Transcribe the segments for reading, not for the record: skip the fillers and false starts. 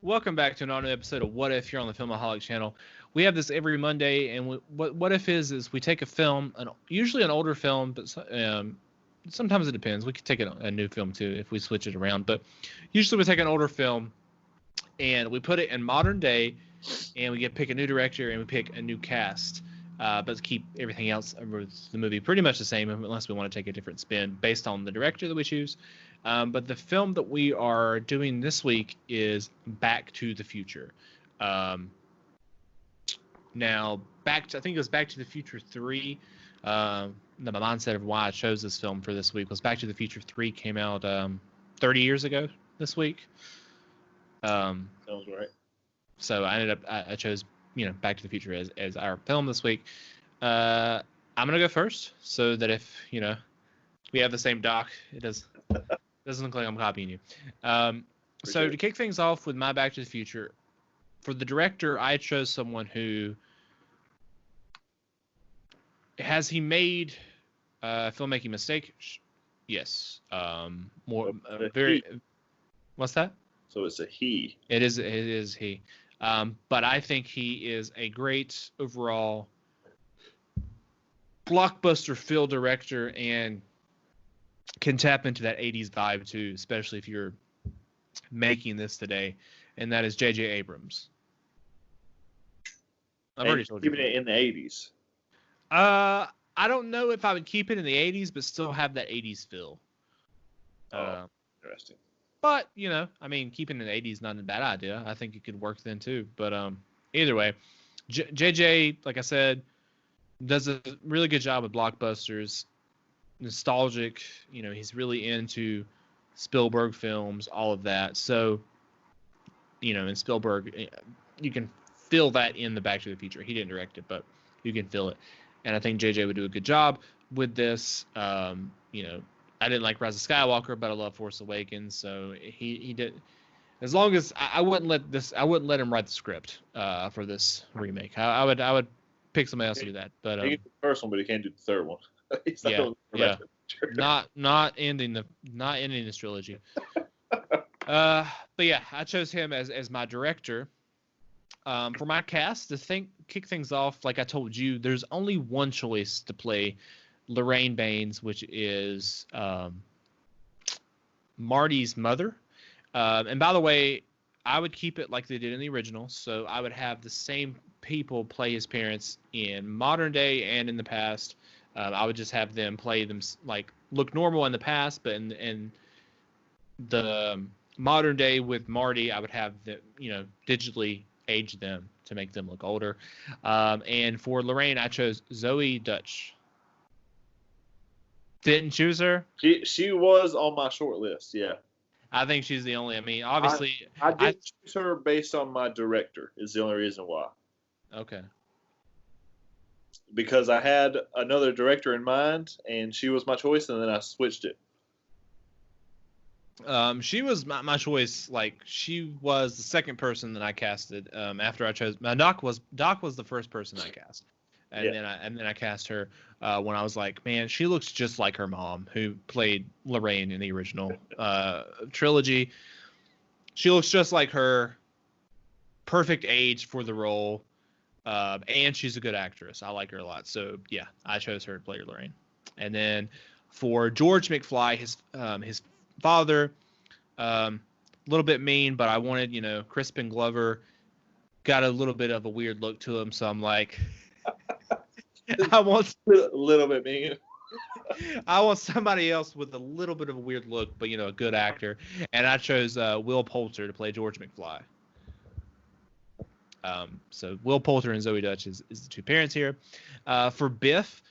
Welcome back to another episode of What If here on the Filmaholic channel. We have this every Monday, and what if is we take a film, usually an older film, but sometimes it depends. We could take a new film too if we switch it around, but usually we take an older film and we put it in modern day, and we pick a new director and we pick a new cast, but keep everything else of the movie pretty much the same unless we want to take a different spin based on the director that we choose. But the film that we are doing this week is Back to the Future. Now, I think it was Back to the Future 3. The mindset of why I chose this film for this week was Back to the Future 3 came out 30 years ago this week. Sounds right. So I chose Back to the Future as our film this week. I'm gonna go first so that if we have the same doc, it doesn't look like I'm copying you. So to kick things off with my Back to the Future, for the director, I chose someone who has he made a filmmaking mistake? Yes. What's that? So it's a he. It is he. But I think he is a great overall blockbuster film director and can tap into that 80s vibe too, especially if you're making this today, and that is J.J. Abrams. I've already told you. Keeping it in the 80s. I don't know if I would keep it in the 80s, but still have that 80s feel. Interesting. But, keeping it in the 80s is not a bad idea. I think it could work then too. But either way, JJ, like I said, does a really good job with blockbusters. Nostalgic, he's really into Spielberg films, all of that. So, in Spielberg, you can feel that in the Back to the Future. He didn't direct it, but you can feel it. And I think JJ would do a good job with this. I didn't like Rise of Skywalker, but I love Force Awakens. So he did. As long as I wouldn't let him write the script for this remake. I would pick somebody else to do that. But he can do the first one, but he can't do the third one. Not ending this trilogy. But yeah, I chose him as my director. For my cast, to kick things off, like I told you, there's only one choice to play Lorraine Baines, which is Marty's mother. And by the way, I would keep it like they did in the original. So I would have the same people play his parents in modern day and in the past. I would just have them play them look normal in the past, but in the modern day with Marty, I would have them, digitally age them to make them look older. And for Lorraine, I chose Zoe Dutch. Didn't choose her. She was on my short list. Yeah. I think she's the only. Obviously, I did choose her based on my director. Is the only reason why. Okay. Because I had another director in mind, and she was my choice, and then I switched it. She was my choice. She was the second person that I casted. After I chose, Doc was the first person I cast, and then I cast her when I was like, man, she looks just like her mom, who played Lorraine in the original trilogy. She looks just like her. Perfect age for the role. And she's a good actress. I like her a lot. So, yeah, I chose her to play Lorraine. And then for George McFly, his father, a little bit mean, but I wanted, Crispin Glover got a little bit of a weird look to him. So I'm like, I want a little bit mean. I want somebody else with a little bit of a weird look, but, a good actor. And I chose Will Poulter to play George McFly. So Will Poulter and Zoe Dutch is the two parents here. For Biff,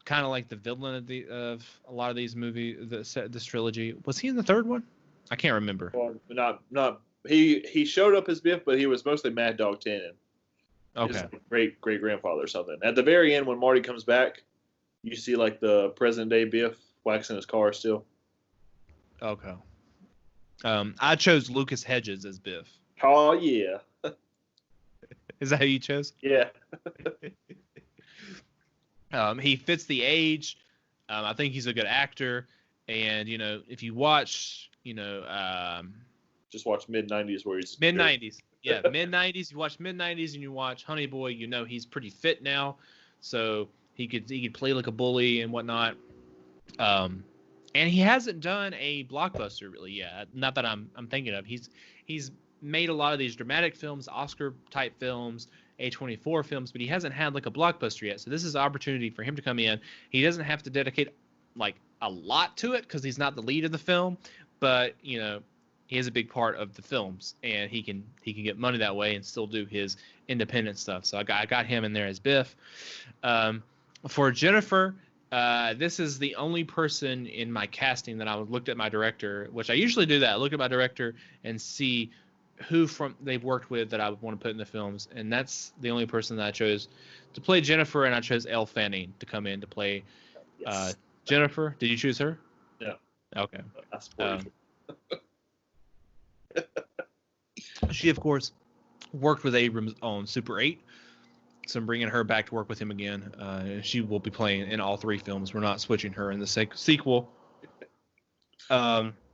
kind of like the villain of a lot of these movies, this trilogy. Was he in the third one? I can't remember. Well, not he showed up as Biff, but he was mostly Mad Dog 10. Okay. His great grandfather or something. At the very end, when Marty comes back, you see the present day Biff waxing his car still. Okay. I chose Lucas Hedges as Biff. Oh yeah. Is that who you chose? Yeah. He fits the age. I think he's a good actor. And, if you watch, just watch mid-90s where he's... Mid-90s. Yeah, mid-90s. You watch mid-90s and you watch Honey Boy, you know he's pretty fit now, so he could play like a bully and whatnot. And he hasn't done a blockbuster really yet. Not that I'm thinking of. He's made a lot of these dramatic films, Oscar type films, A24 films, but he hasn't had like a blockbuster yet. So this is an opportunity for him to come in. He doesn't have to dedicate like a lot to it because he's not the lead of the film, but you know, he is a big part of the films, and he can get money that way and still do his independent stuff. So I got him in there as Biff. For Jennifer, this is the only person in my casting that I would looked at my director, which I usually do that. I look at my director and see who from they've worked with that I would want to put in the films, and that's the only person that I chose to play Jennifer, and I chose Elle Fanning to come in to play Jennifer. Did you choose her? No. Okay. I support She, of course, worked with Abrams on Super 8, so I'm bringing her back to work with him again. She will be playing in all 3 films. We're not switching her in the sequel.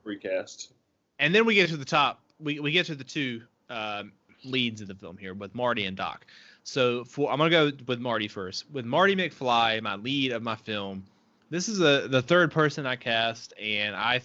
Recast. And then we get to the top. We get to the 2 leads of the film here with Marty and Doc. So I'm going to go with Marty first. With Marty McFly, my lead of my film, this is the third person I cast, and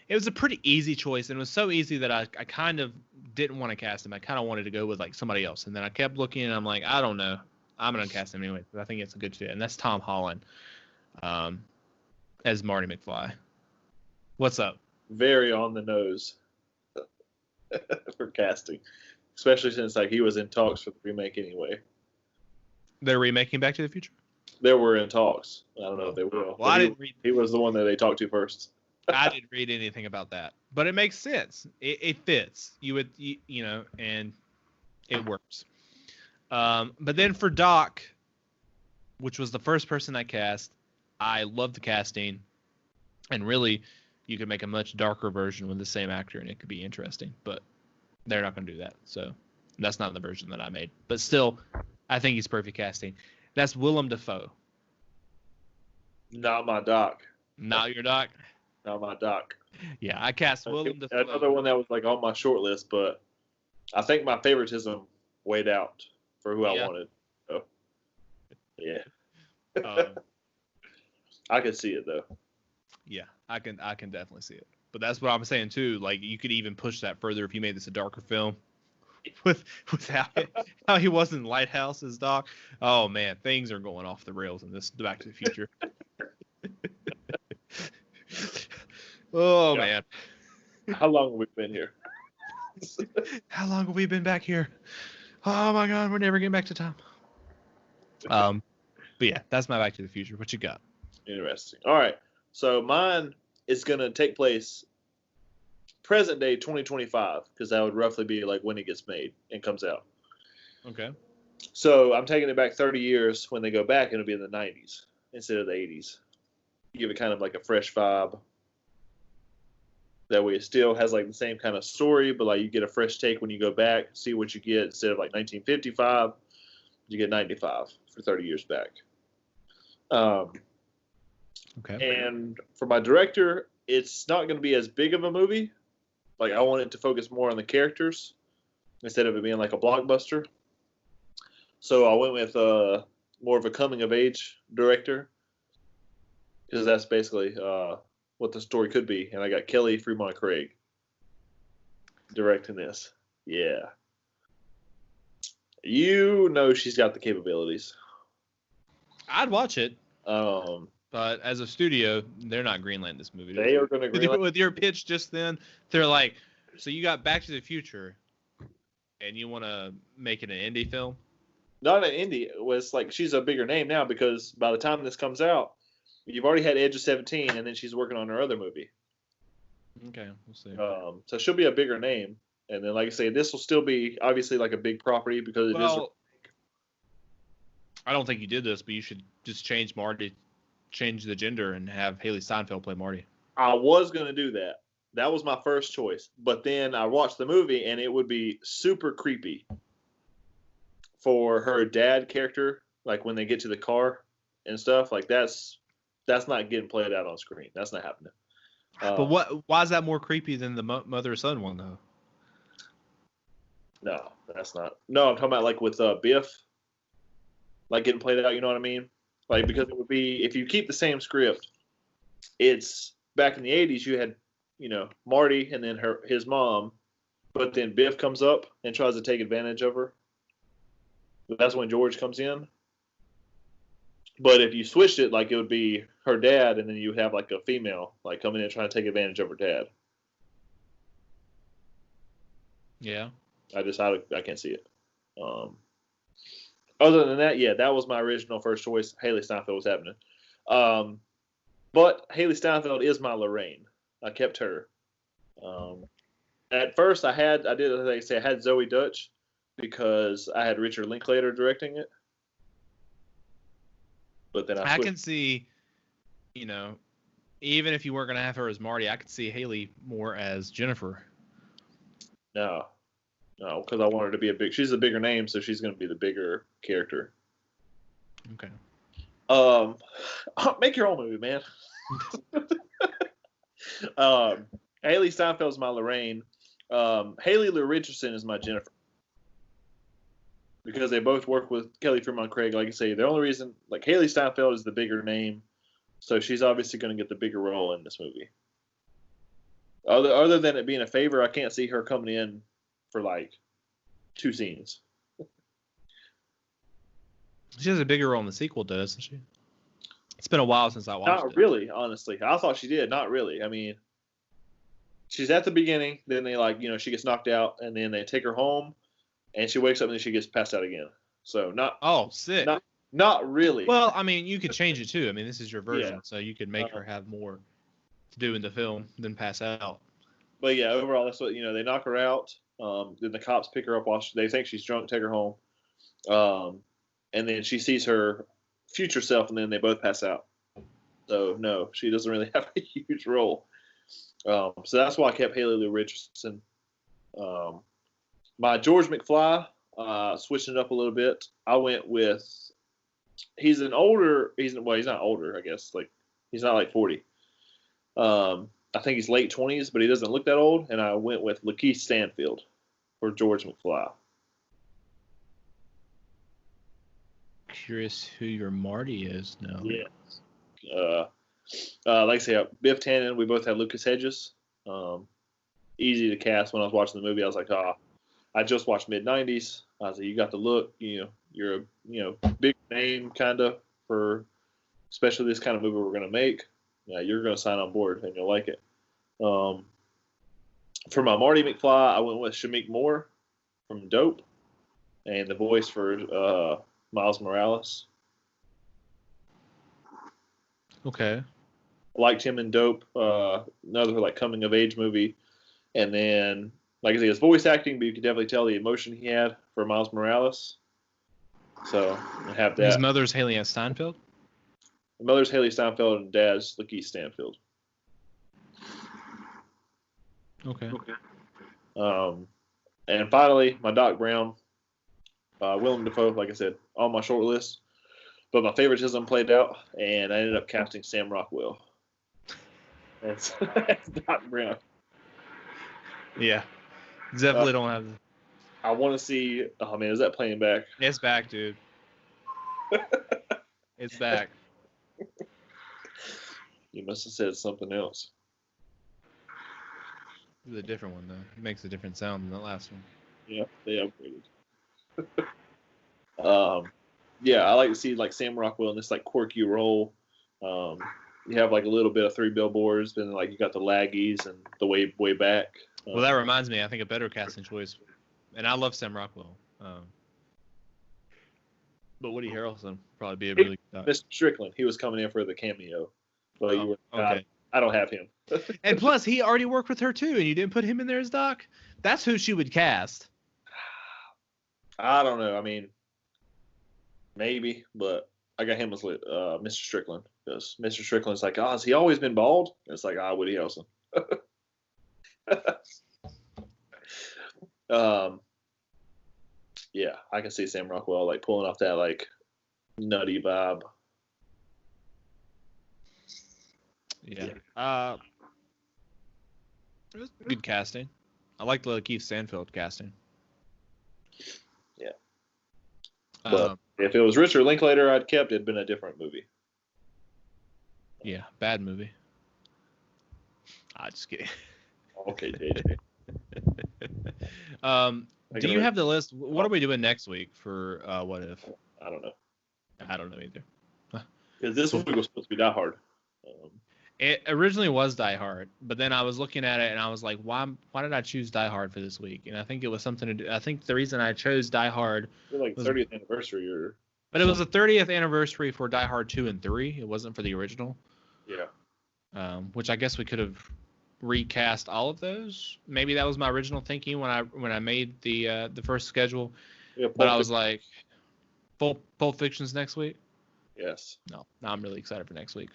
it was a pretty easy choice, and it was so easy that I kind of didn't want to cast him. I kind of wanted to go with like somebody else, and then I kept looking, and I'm like, I don't know, I'm gonna cast him anyway. I think it's a good fit, and that's Tom Holland, as Marty McFly. What's up? Very on the nose for casting, especially since like he was in talks for the remake anyway. They're remaking Back to the Future? They were in talks. I don't know if they will. Well, he was the one that they talked to first. I didn't read anything about that, but it makes sense. It fits. You know, and it works. But then for Doc, which was the first person I cast, I love the casting, and really, you could make a much darker version with the same actor, and it could be interesting. But they're not going to do that, so that's not the version that I made. But still, I think he's perfect casting. That's Willem Dafoe. Not my Doc. Not your Doc? Not my Doc. Yeah, I cast Willem Dafoe. Another one that was like on my short list, but I think my favoritism weighed out for who I wanted. So, yeah. I can see it though. Yeah, I can definitely see it. But that's what I'm saying too. Like you could even push that further if you made this a darker film. With how he was in Lighthouse as Doc. Oh man, things are going off the rails in this Back to the Future. Oh man. How long have we been here? How long have we been back here? Oh my God, we're never getting back to time. But yeah, that's my Back to the Future. What you got? Interesting. All right. So mine is going to take place present day 2025 because that would roughly be like when it gets made and comes out. Okay. So I'm taking it back 30 years. When they go back, it'll be in the 90s instead of the 80s. Give it kind of like a fresh vibe. That way it still has like the same kind of story, but like you get a fresh take when you go back, see what you get. Instead of like 1955, you get 95 for 30 years back. Okay. And for my director, it's not going to be as big of a movie. Like I want it to focus more on the characters instead of it being like a blockbuster. So I went with more of a coming of age director because that's basically what the story could be. And I got Kelly Fremont Craig directing this. Yeah. You know she's got the capabilities. I'd watch it. But as a studio, they're not greenlighting this movie. They are going to greenlight. With your pitch just then, they're like, so you got Back to the Future, and you want to make it an indie film? Not an indie. It was like she's a bigger name now because by the time this comes out, you've already had Edge of 17, and then she's working on her other movie. Okay, we'll see. So she'll be a bigger name. And then, like I say, this will still be obviously like a big property because it is. I don't think you did this, but you should just change the gender and have Haley Steinfeld play Marty. I was going to do that. That was my first choice. But then I watched the movie, and it would be super creepy for her dad character, like when they get to the car and stuff. Like that's not getting played out on screen. That's not happening. But why is that more creepy than the mother-son one, though? No, that's not. No, I'm talking about like with Biff, like getting played out. You know what I mean? Like because it would be if you keep the same script. It's back in the '80s. You had, Marty and then his mom, but then Biff comes up and tries to take advantage of her. That's when George comes in. But if you switched it, like it would be her dad, and then you would have like a female like coming in trying to take advantage of her dad. Yeah. I can't see it. Other than that, yeah, that was my original first choice. Haley Steinfeld was happening. But Haley Steinfeld is my Lorraine. I kept her. At first, I had Zoe Dutch because I had Richard Linklater directing it. But then I can see, even if you weren't gonna have her as Marty, I could see Haley more as Jennifer. No, because I want her to be she's a bigger name, so she's gonna be the bigger character. Okay. Make your own movie, man. Haley Steinfeld's my Lorraine. Haley Lou Richardson is my Jennifer. Because they both work with Kelly Fremont Craig. Like I say, the only reason, like Haley Steinfeld is the bigger name, so she's obviously going to get the bigger role in this movie. Other than it being a favor, I can't see her coming in for like 2 scenes. She has a bigger role in the sequel, doesn't she? It's been a while since I watched it. Not really, honestly. I thought she did. Not really. I mean, she's at the beginning, then they she gets knocked out, and then they take her home, and she wakes up and then she gets passed out again. So not. Oh, sick. Not really. Well, I mean, you could change it too. I mean, this is your version, so you could make her have more to do in the film than pass out. But yeah, overall, that's what they knock her out. Then the cops pick her up while they think she's drunk, take her home, and then she sees her future self, and then they both pass out. So no, she doesn't really have a huge role. So that's why I kept Haley Lou Richardson. My George McFly, switching it up a little bit, I went with. He's not older, I guess. Like he's not like 40. I think he's late 20s, but he doesn't look that old. And I went with Lakeith Stanfield for George McFly. Curious who your Marty is now. Yeah. Like I say, Biff Tannen, we both had Lucas Hedges. Easy to cast. When I was watching the movie, I was like, I just watched mid-90s. I was like, you got the look. You're a big name kind of for especially this kind of movie we're going to make. Yeah, you're going to sign on board and you'll like it. For my Marty McFly, I went with Shameik Moore from Dope and the voice for Miles Morales. Okay. I liked him in Dope, another like coming of age movie. And then, like I say, his voice acting, but you could definitely tell the emotion he had for Miles Morales. So I have that. His mother's Haley Steinfeld? The mother's Haley Steinfeld and dad's Lakeith Stanfield. Okay. And finally, my Doc Brown, Willem Dafoe, like I said, on my short list. But my favoritism played out, and I ended up casting Sam Rockwell. That's Doc Brown. Yeah. Definitely don't have. I want to see. Oh man, is that playing back? It's back, dude. It's back. You must have said something else. It's a different one though. It makes a different sound than the last one. Yeah, they upgraded. Yeah, I like to see like Sam Rockwell in this like quirky role. You have like a little bit of Three Billboards, then like you got the Laggies and the Way Back. Well, that reminds me, I think a better casting choice, and I love Sam Rockwell. But Woody Harrelson probably be a really good Mr. Strickland, he was coming in for the cameo. But you were okay. I don't have him. And plus, he already worked with her too, and you didn't put him in there as Doc. That's who she would cast. I don't know. I mean, maybe, but I got him as Mr. Strickland because Mr. Strickland's like, has he always been bald? And it's like, Woody Harrelson. Yeah, I can see Sam Rockwell like pulling off that like nutty vibe. Yeah. It was good casting. I like the Lakeith Stanfield casting. Yeah. But if it was Richard Linklater I'd kept, it'd been a different movie. Yeah, bad movie. Just kidding. Okay, JJ. Do you have the list? What are we doing next week for What If? I don't know. I don't know either. Because this week was supposed to be Die Hard. It originally was Die Hard, but then I was looking at it and I was like, why did I choose Die Hard for this week? And I think it was something to do. I think the reason I chose Die Hard like 30th anniversary or. But it was the 30th anniversary for Die Hard 2 and 3. It wasn't for the original. Yeah. Which I guess we could have recast all of those. Maybe that was my original thinking when I made the first schedule. Yeah, but I was like, Pulp Fiction's next week. Yes. No, now I'm really excited for next week.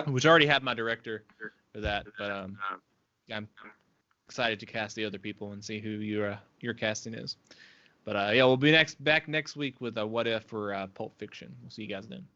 Which I already have my director for that, but I'm excited to cast the other people and see who your casting is. But yeah, we'll be back next week with a What If for Pulp Fiction. We'll see you guys then.